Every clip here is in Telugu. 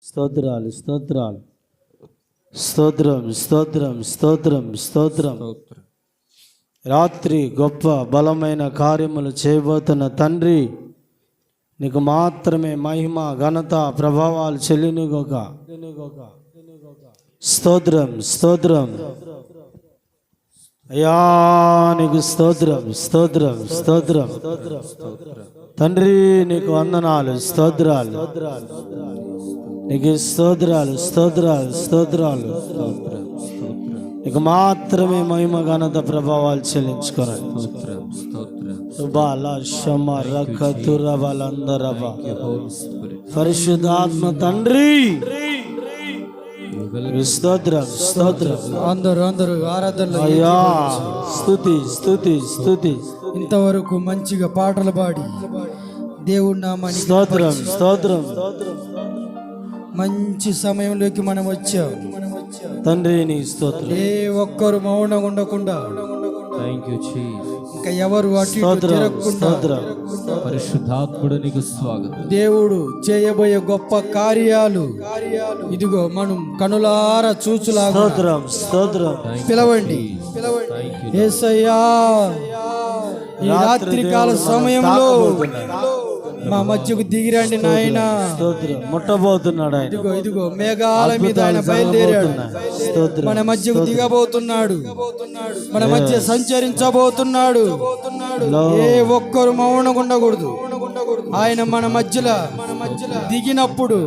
స్తోత్రాలు స్తోత్రాలు స్తోత్రం స్తోత్రం స్తోత్రం స్తోత్రం. రాత్రి గొప్ప బలమైన కార్యములు చేయబోతున్న తండ్రి, నీకు మాత్రమే మహిమ ఘనత ప్రభావాలు చెల్లినగాక. స్తోత్రం స్తోత్రం అయ్యా, నీకు స్తోత్రం స్తోత్రం స్తోత్రం. తండ్రి నీకు వందనాలు, స్తోత్రాలు నీకు స్తోత్రాలు స్తోత్రాలు స్తోత్రాలు. నీకు మాత్రమే మహిమ ఘనత ప్రభావాలు చెల్లించుకోవాలి. పరిశుద్ధాత్మ తండ్రి స్తోత్రం స్తోత్రం. అందరూ ఆరాధన అయ్యా, స్తుతి స్తుతి స్తుతి. ఇంతవరకు మంచిగా పాటలు పాడి దేవుడి నామానికి స్తోత్రం స్తోత్రం. మంచి సమయంలోకి మనం వచ్చాం తండ్రి నీ స్తోత్రం. ఏ ఒక్కరు మౌనంగా ఉండకుండా ఇంకా ఎవరు అటు ఇటు తిరగకుండా పరిశుద్ధాత్ముడు నీకు స్వాగతం. దేవుడు చేయబోయే గొప్ప కార్యాలు ఇదిగో మనం కనులారా చూచులాగా స్తోత్రం స్తోత్రం. పిలవండి యేసయ్యా. ఈ రాత్రి కాల సమయంలో మా మధ్యకు దిగిరండి నాయన. ముట్టబోతున్నాడు ఆయన. ఇదిగో ఇదిగో మేఘాల మీద ఆయన బయలుదేరాడు. మన మధ్యకు దిగబోతున్నాడు, మన మధ్య సంచరించబోతున్నాడు. ఏ ఒక్కరు మౌనంగా ఉండకూడదు. ఆయన మన మధ్యలో దిగినప్పుడు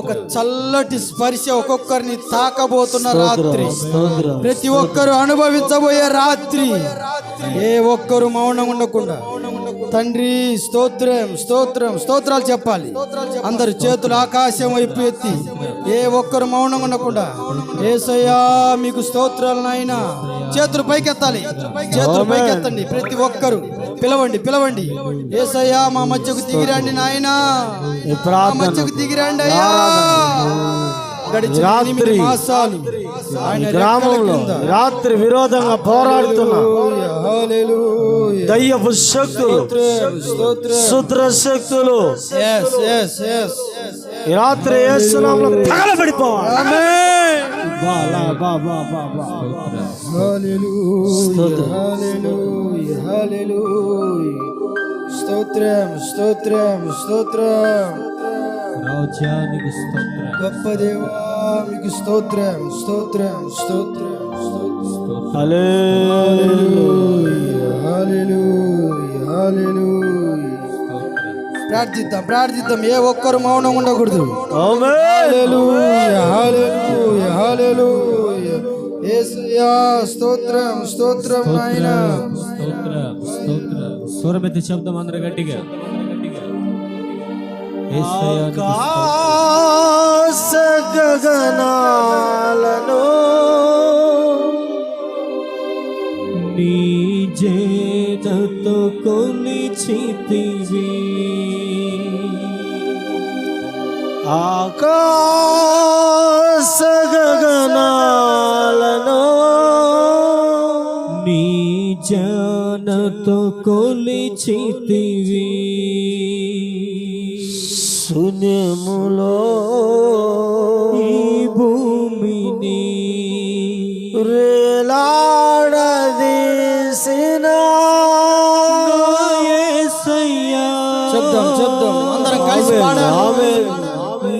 ఒక చల్లటి స్పర్శ ఒక్కొక్కరిని తాకబోతున్న రాత్రి, ప్రతి ఒక్కరు అనుభవించబోయే రాత్రి. ఏ ఒక్కరు మౌనంగా ఉండకుండా తండ్రి స్తోత్రం స్తోత్రం స్తోత్రాలు చెప్పాలి. అందరు చేతులు ఆకాశం వైపు ఎత్తి ఏ ఒక్కరు మౌనంగా ఉండకుండా యేసయ్యా మీకు స్తోత్రాలు నాయనా. చేతులు పైకెత్తాలి, చేతులు పైకెత్తండి. ప్రతి ఒక్కరు పిలవండి పిలవండి. యేసయ్యా మా మధ్యకు దిగిరండి నాయనా, మా మధ్యకు దిగిరండి అయ్యా. గడిచిన 8 మాసాలు ఆయన గ్రామంలో రాత్రి విరోధంగా పోరాడుతున్నా దయ్యపు శక్తులు, శుద్ర శక్తులు ఈ రాత్రి యేసునామములో తగలబడిపోవాలి. స్తోత్రం స్తోత్రం స్తోత్రం. రాజ్యానికి స్తోత్రం. గొప్ప దేవా మీకు స్తోత్రం స్తోత్రం స్తోత్రం స్తోత్రం. హల్లెలూయా హల్లెలూయా హల్లెలూయా. ప్రార్థిద్దాం ప్రార్థిద్దాం. ఏ ఒక్కరు మౌనం ఉండకూడదు. ఆమేన్. హల్లెలూయా హల్లెలూయా హల్లెలూయా. యేసయ్యా స్తోత్రం స్తోత్రం నాయనా. స్తోత్రం స్తోత్రం. స్వరమెత్తి శబ్దం అందరూ గట్టిగా. ఆకాశ గగనాలను నీ జేతతో కొలిచితివి. ఆకాశ గగనాలను నీ జానతో కొలిచితివి. శూన్యములో ఈ భూమిని రేలాడదీసిన యేసయ్యా. శబ్దం శబ్దం అందరం కలిసి పాడాలి.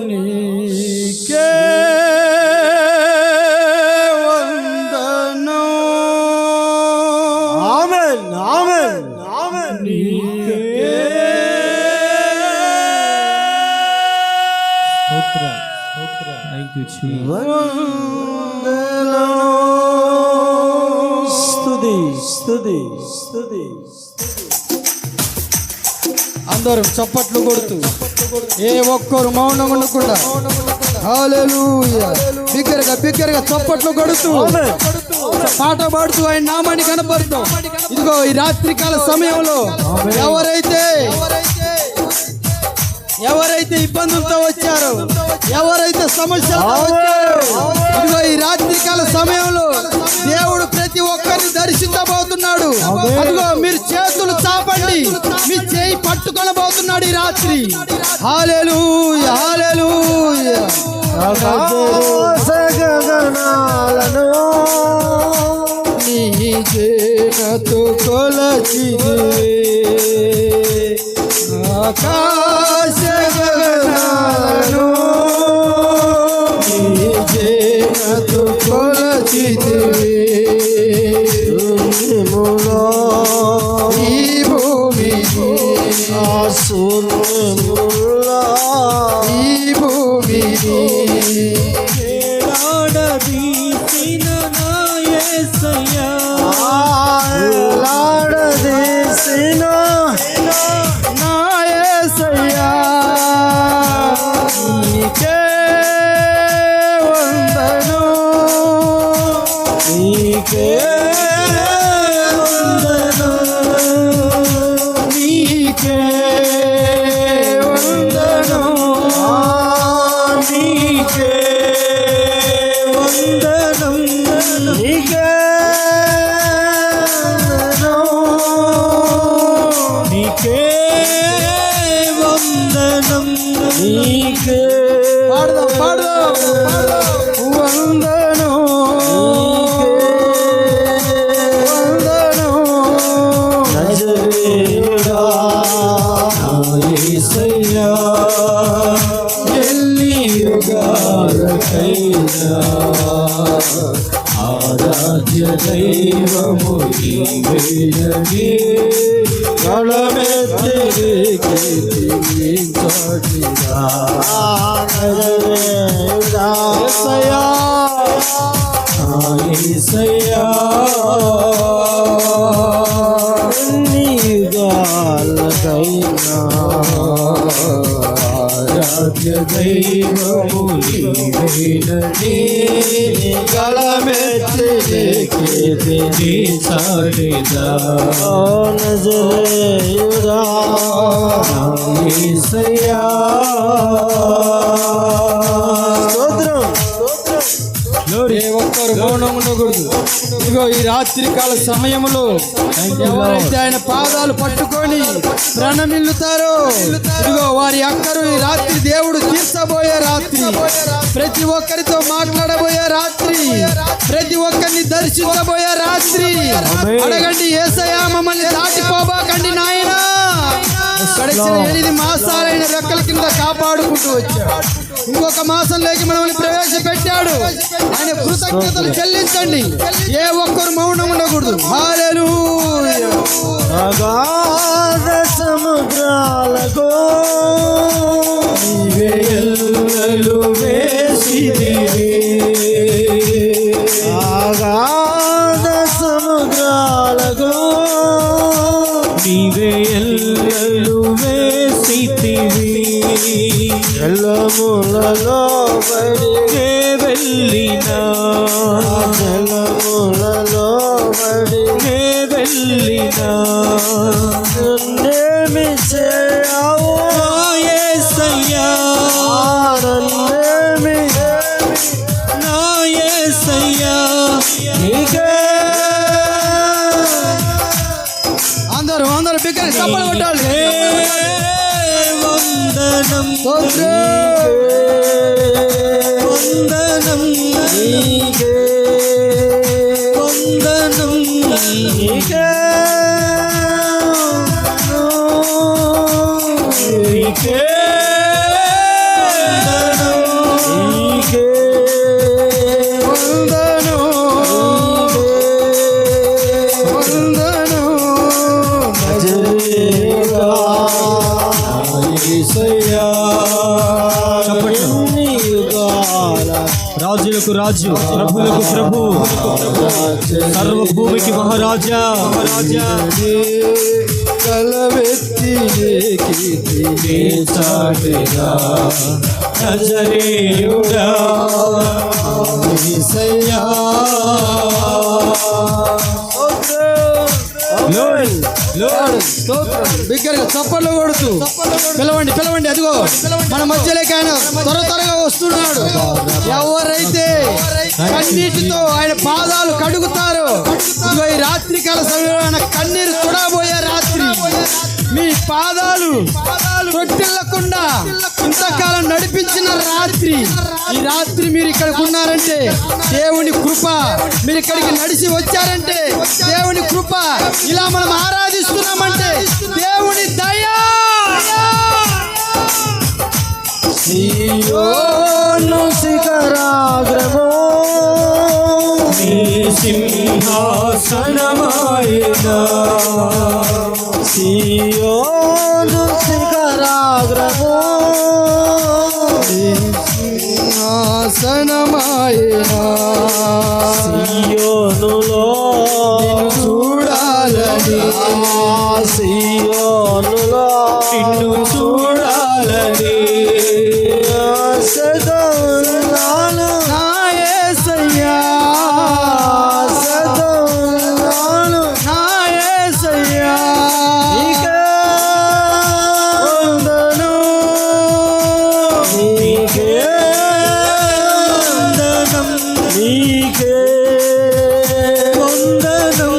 నీకే వందనం. ఆమేన్ ఆమేన్ ఆమేన్. Thank you, Jesus. వందనము. స్తుతి స్తుతి స్తుతి. అందరం చప్పట్లు కొడుతూ ఏ ఒక్కరు మౌనంగా ఉండకుండా హల్లెలూయా బిగ్గరగా బిగ్గరగా చప్పట్లు కొడుతూ పాట పాడుతూ ఆయన నామాన్ని కనపడుతూ ఇదిగో ఈ రాత్రికాల సమయంలో ఎవరైతే ఇబ్బందులతో వచ్చారో, ఎవరైతే సమస్యలతో వచ్చారో, ఇదిగో ఈ రాత్రికాల సమయంలో దేవుడు ప్రతి ఒక్కరిని దర్శించబోతున్నాడు. అదిగో మీరు చేతులు చాపండి, మీ చేయి పట్టుకొనబోతున్నాడు ఈ రాత్రి. హల్లెలూయా హల్లెలూయా. ఆకాశ గగనాలను నీ చేనతో కొలచితివి ఆకాశ గగనాలను నీ చేనతో కొలచితివి ఈ భూమిని ఈ భూమిని ఏడాడదీసిన నా యేసయ్యా లాడదీసిన నా యేసయ్యా నీకే వందనం నీకే వందనం నీకే వందనం నీకే వందనం నీకే నీకే వందనం నీకే పాడదాం వందనం వందనం నజరేయుడా యేసయ్యా ఎల్లి యుగాలకైనా ఆరాధ్య దైవము నీవేనని గళమెత్తి కీర్తించటిరా నజరేయుడా యేసయ్యా యేసయ్యా ఎన్ని యుగాలకైనా ఆరాధ్య దైవము నీవేనని గళమెత్తి కీర్తించటిరా నజరేయుడా యేసయ్యా స్తోత్రం ఏ ఒక్కరు మౌనం ఉండకూడదు. ఇదిగో ఈ రాత్రి కాల సమయంలో ఎవరైతే ఆయన పాదాలు పట్టుకొని ప్రణమిల్లుతారో ఇదిగో వారి అక్కరు ఈ రాత్రి దేవుడు తీర్చబోయే రాత్రి, ప్రతి ఒక్కరితో మాట్లాడబోయే రాత్రి, ప్రతి ఒక్కరిని దర్శించబోయే రాత్రి. అడగండి, యేసయ్యా మమ్మల్ని దాటిపోబాకండి నాయనా. గడిచిన 8 మాసాలైన రెక్కల కింద కాపాడుకుంటూ వచ్చాడు. ఇంకొక మాసంలోకి మనల్ని ప్రవేశపెట్టాడు. ఆయన కృతజ్ఞతలు చెల్లించండి. ఏ ఒక్కరు మౌనం ఉండకూడదు. హల్లెలూయా. అగాధ సముద్రాలకు నీవే ఎల్లలు వేసితివి అగాధ సముద్రాలకు నీవే ఎల్లలు వేసితివి జలములలో బడిగే వెళ్ళినా జలములలో బడిగే వెళ్ళినా నన్నేమి చేయవు యేసయ్యా నన్నేమి నా యేసయ్యా నీకే అందరూ బిగ్గరగా చప్పట్లు కొట్టాలి. వందనం వందనం నీకే వందనం నీకే నీకే నీకే వందనం వందనం నజరేయుడా యేసయ్యా ఎన్ని యుగాల రాజులకు రాజు ప్రభులకు ప్రభు సర్వభూమికి మహారాజా కలవెత్తి చాటిరా నజరేయుడా యేసయ్యా బిగ్గరగా చప్పట్లు కొడుతూ పిలవండి. అదిగో మన మధ్యలోకి ఆయన త్వరగా వస్తున్నాడు. ఎవరైతే కన్నీటితో ఆయన పాదాలు కడుగుతారో ఇదిగో ఈ రాత్రి కాల సమయంలో ఆయన కన్నీరు తుడబోయే రాత్రి. మీ పాదాలు తొట్టిల్లకుండా ఇంతకాలం నడిపించిన రాత్రి, ఈ రాత్రి మీరు ఇక్కడికి ఉన్నారంటే దేవుని కృప. మీరు ఇక్కడికి నడిచి వచ్చారంటే దేవుని కృప. ఇలా మనం ఆరాధిస్తున్నామంటే దేవుని దయ. సీయోను శిఖరాగ్రమో నీ సింహాసనమాయెనా. సీయోను శిఖరాగ్రమో నీ సింహాసనమాయెనా. సీయోనులో చూడాలని, సీయోనులో నిన్ను చూడాలని ఆశతోనాను నా యేసయ్యా, ఆశతోనాను నా యేసయ్యా. నీకే వందనం, నీకే వందనం, నీకే వందనం,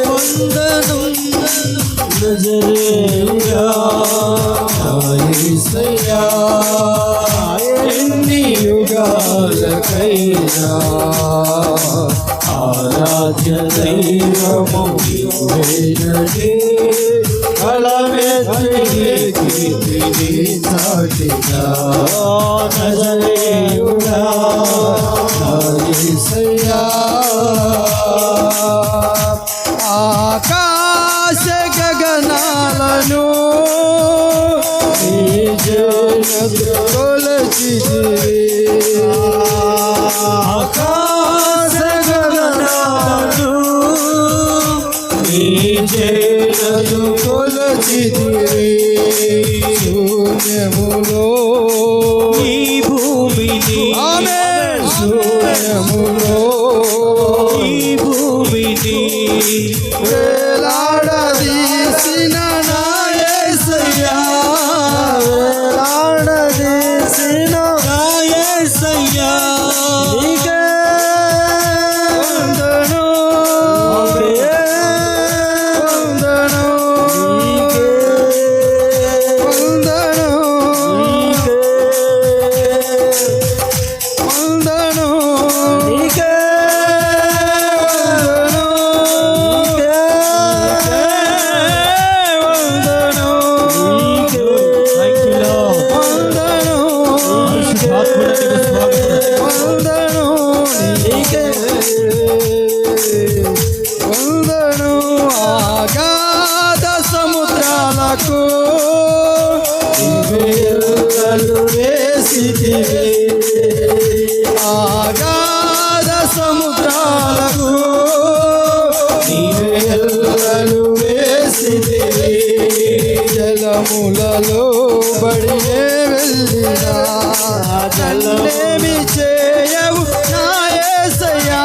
వందనం నజరేయుడా నా యేసయ్యా. ఎన్ని యుగాలకైనా ఆరాధ్య దైవము నీవేనని కళమెత్తి కీర్తిని చాటినా నజరేయుడా నా యేసయ్యా. ఆకాశ గగనాలను కొలచితివి, ఆకాశ గగనాలు నీ చేతులు కొలచితివి. శూన్యములో ఈ భూమిని ఆమేన్. శూన్యములో ఈ భూమిని వేలాడదీసిన నా యేసయ్యా, వేలాడదీసిన నా యేసయ్యా. నీకే వందనం, వందనం, నీకే వందనం, వందనం, నీకే ఆగాధ సముద్రాలకు వేసితివి, ఆగాధ సముద్రాలకు నీవేళ్ళను వేసితివి. జలములలో బడియే వెళ్ళినా జలమేమి చేయవు నా యేసయ్యా.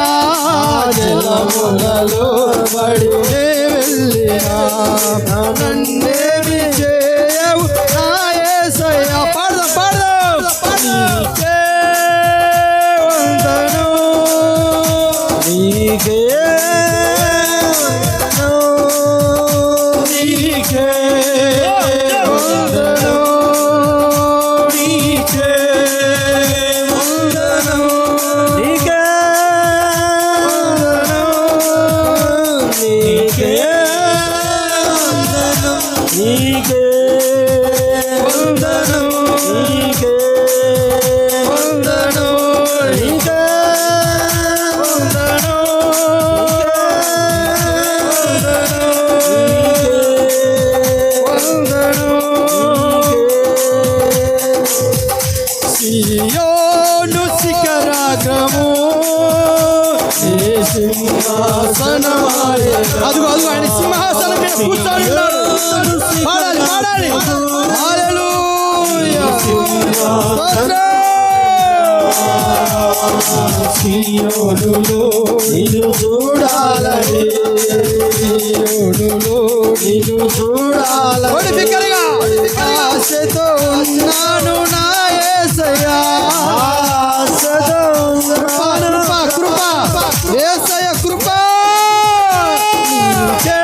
జలములలో బడియే వెళ్ళినా నన్నేమి చేయవు నా యేసయ్యా. పాడదాం పాడదాం. నీకే వందనం, నీకే నీకే వందనం, నీకే వందనం, నీకే నీకే నీకే వందనం, నీకే వందనం, నీకే సీయోను శిఖరాగ్రము సింహాసనమాయె. అదిగో అదిగో ఆయన సింహాసనం మీద కూర్చొని ఉన్నాడు. పాడాలి పాడాలి. హల్లెలూయా. స్తోత్రం. సీయోనులో నిన్ను చూడాలని, సీయోనులో నిన్ను చూడాలని కొడి బిగ్గరగా. ఆశతో ఉన్నాను నా యేసయ్యా. ఆశతో కృప కృప యేసయ్య కృప. నీకే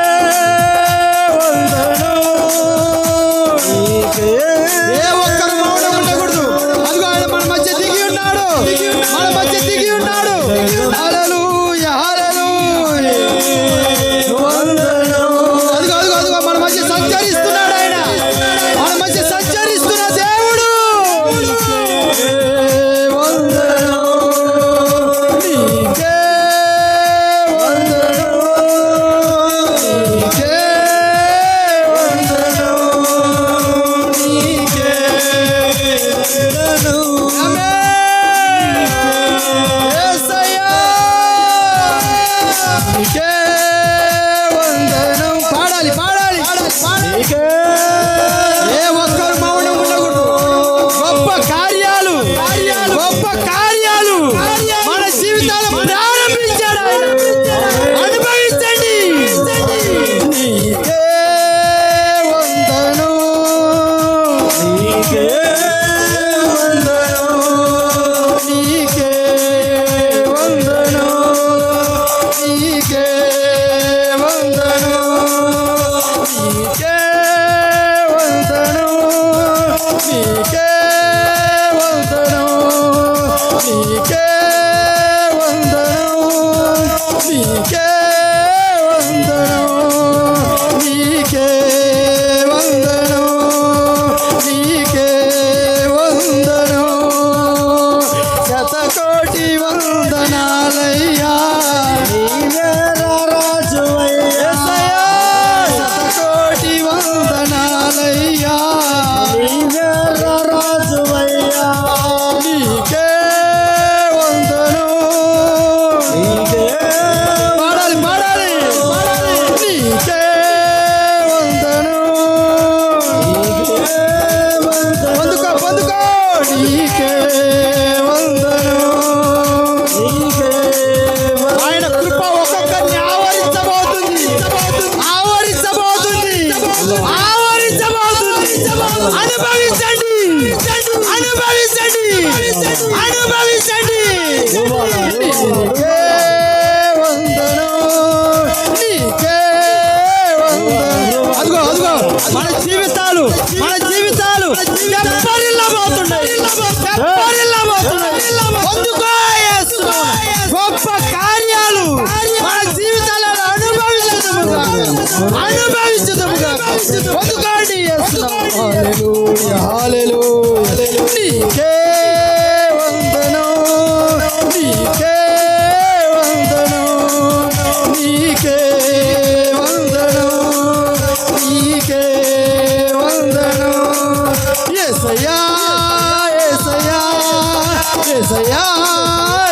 యేసయ్యా నీకే వందనం. పాడాలి పాడాలి ఏ ఒక్కరు మౌనం ఉండకూడదు. గొప్ప కార్యాలు గొప్ప కార్యాలు మన జీవితాలు ప్రారంభించాడు ఆయన. అనుభవించండి. నీకే వందనం. నీకే వందనం. నీకే వందనం. నీకే వందనం. నీకే వందనం. నీకే వందనం. నీకే వందనం. నీకే వందనం. నీకే వందనం. నీకే వందనం. శతకోటి వందనాలయ్యా. నీవే రాజువయ్యా. శతకోటి వందనాలయ్యా. నీవే రాజువయ్యా. నీకే వందనం. నీకే పాడాలి పాడాలి. నీకే వందనం. పొందుకో పొందుకో. నీకే వందనం. ఆయన కృప ఒక్కొక్కరిని ఆవరించబోతుంది. ఆవరించబోతుంది. ఆవరించబోతుంది. అనుభవించండి. అనుభవించండి. అనుభవించండి. నీకే వందనం. నీకే వందనం. అదిగో అదిగో మన జీవితాలు తెప్పరిల్లబోతున్నాయి. పొందుకో యేసు. గొప్ప కార్యాలు మన జీవితాలను అనుభవించుదుముగా. పొందుకోండి యేసు. హల్లెలూయా హల్లెలూయా. నీకే వందనం. నీకే వందనం. నీకే వందనం. నీకే వందనం. యేసయ్యా యేసయ్యా యేసయ్యా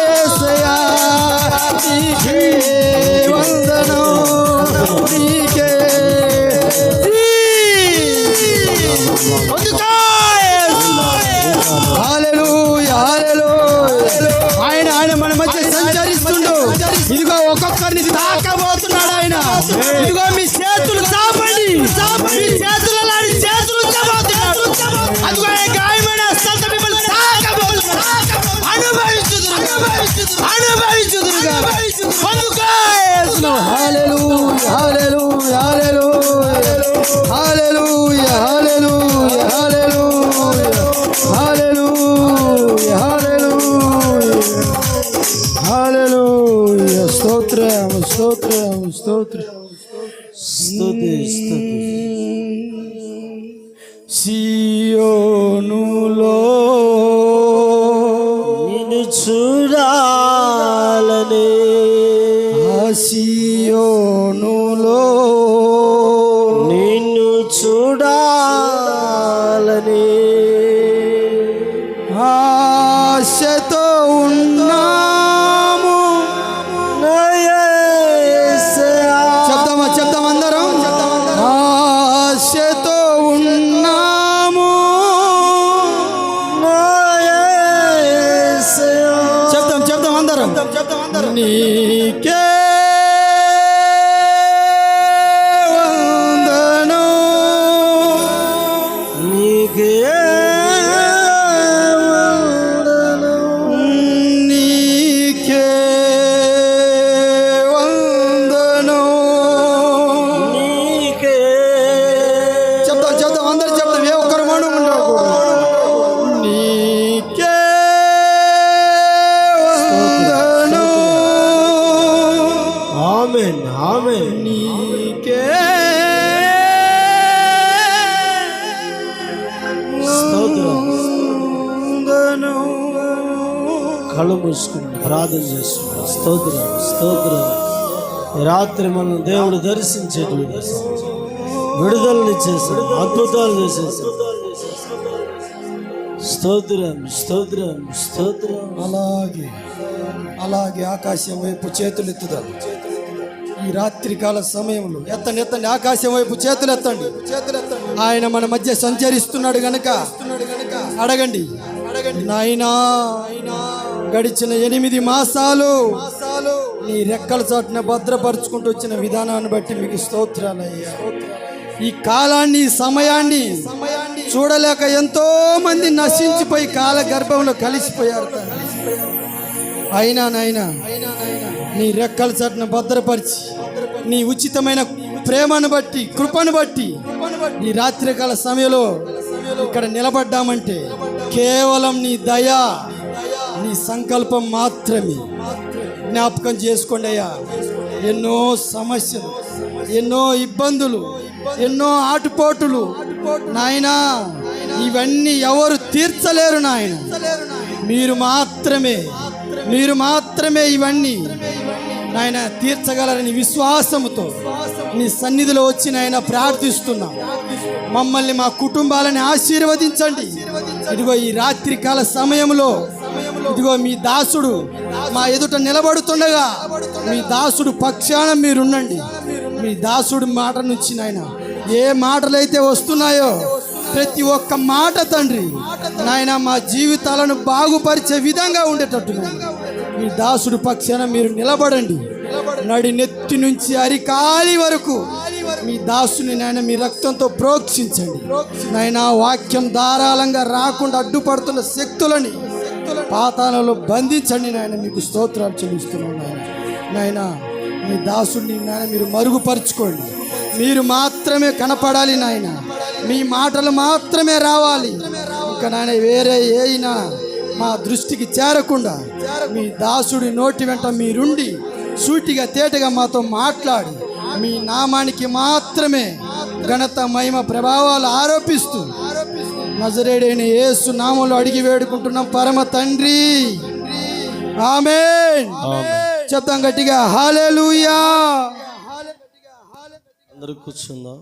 యేసయ్యా. నీకే వందనం. నీకే పొందుకో యేసు. హల్లెలూయా హల్లెలూయా. ఆయన మన మధ్య సంచరిస్తుండు. ఇదిగో ఒక్కొక్కరిని తాకబోతున్నాడు ఆయన. ఇదిగో మీ చేతులు చాపండి. మీ చేతులలో చేతులు ఉంచబోతున్నాడు. అదిగో గాయమైన హస్తాలతో మిమ్మల్ని తాకబోతున్నాడు. అనుభవించుదురుగా. పొందుకో యేసు. హల్లెలూయా హల్లెలూయా హల్లెలూయా హల్లెలూయా హల్లెలూయా హల్లెలూయా హల్లెలూయా. స్తోత్రం స్తోత్రం స్తోత్రం. సియోనులో నిన్ను చూడాలని. సియోనులో నిన్ను చూడాలని ఆశతో ఉన్నాము. నా యేసయ్యా. చెప్దాం అందరం. ఆశతో ఉన్నాము. నా యేసయ్యా. చెప్దాం అందరం. నీకే వందనం. నీకే వందనం. నీకే వందనం. నీకే. చెప్దాం అందరం చెప్దాం. ఏ ఒక్కరు మౌనం ఉండకూడదు. నీకే వందనం. ఆమేన్ ఆమేన్. నీకే స్తోత్రం. వందనం. కళ్ళు మూసుకుని ప్రార్థన చేస్తున్నాం. స్తోత్రం స్తోత్రం. ఈ రాత్రి మనం దేవుడు దర్శించేటువంటి విడుదలని చేశాడు. అద్భుతాలు చేసేసాడు. స్తోత్రం స్తోత్రం స్తోత్రం. అలాగే అలాగే ఆకాశం వైపు చేతులు ఎత్తుదాం. ఈ రాత్రికాల సమయంలో ఎత్తండి ఎత్తండి, ఆకాశం వైపు చేతులు ఎత్తండి. ఆయన మన మధ్య సంచరిస్తున్నాడు గనక అడగండి. నాయనా, గడిచిన 8 మాసాలు నీ రెక్కల చాటున భద్రపరుచుకుంటూ వచ్చిన విధానాన్ని బట్టి మీకు స్తోత్రాలయ్యా. ఈ కాలాన్ని, ఈ సమయాన్ని చూడలేక ఎంతో మంది నశించిపోయి కాల గర్భంలో కలిసిపోయారు. అయినా నాయనా, నీ రెక్కల చాటున భద్రపరిచి నీ ఉచితమైన ప్రేమను బట్టి, కృపను బట్టి ఈ రాత్రికాల సమయంలో ఇక్కడ నిలబడ్డామంటే కేవలం నీ దయ, నీ సంకల్పం మాత్రమే. జ్ఞాపకం చేసుకోండి అయ్యా. ఎన్నో సమస్యలు, ఎన్నో ఇబ్బందులు, ఎన్నో ఆటుపోటులు నాయనా, ఇవన్నీ ఎవరు తీర్చలేరు నాయన. మీరు మాత్రమే ఇవన్నీ నాయన తీర్చగలరని విశ్వాసముతో నీ సన్నిధిలో వచ్చి నాయన ప్రార్థిస్తున్నాం. మమ్మల్ని, మా కుటుంబాలని ఆశీర్వదించండి. ఇదిగో ఈ రాత్రికాల సమయంలో ఇదిగో మీ దాసుడు మా ఎదుట నిలబడుతుండగా మీ దాసుడు పక్షాన మీరుండండి. మీ దాసుడు మాట నుంచి నాయన ఏ మాటలైతే వస్తున్నాయో ప్రతి ఒక్క మాట తండ్రి నాయన మా జీవితాలను బాగుపరిచే విధంగా ఉండేటట్టు మీ దాసుడు పక్షాన మీరు నిలబడండి. నడి నెత్తి నుంచి అరికాలి వరకు మీ దాసుని నాయన మీ రక్తంతో ప్రోక్షించండి. నాయన వాక్యం ధారాళంగా రాకుండా అడ్డుపడుతున్న శక్తులని పాతాళంలో బంధించండి. నాయన మీకు స్తోత్రాలు చెల్లిస్తున్నాను. నాయన మీ దాసుడిని నాయన మీరు మరుగుపరుచుకోండి. మీరు మాత్రమే కనపడాలి నాయన, మీ మాటలు మాత్రమే రావాలి. ఇంకా నాయన వేరే ఏయినా మా దృష్టికి చేరకుండా మీ దాసుడి నోటి వెంట మీరుండి సూటిగా తేటగా మాతో మాట్లాడి మీ నామానికి మాత్రమే ఘనత, మహిమ, ప్రభావాలు ఆరోపిస్తూ నజరేయుడైన యేసు నామములో అడిగి వేడుకుంటున్నాం పరమ తండ్రి, ఆమేన్. చెప్తాం గట్టిగా హల్లెలూయా. అందరూ కూర్చుందాం.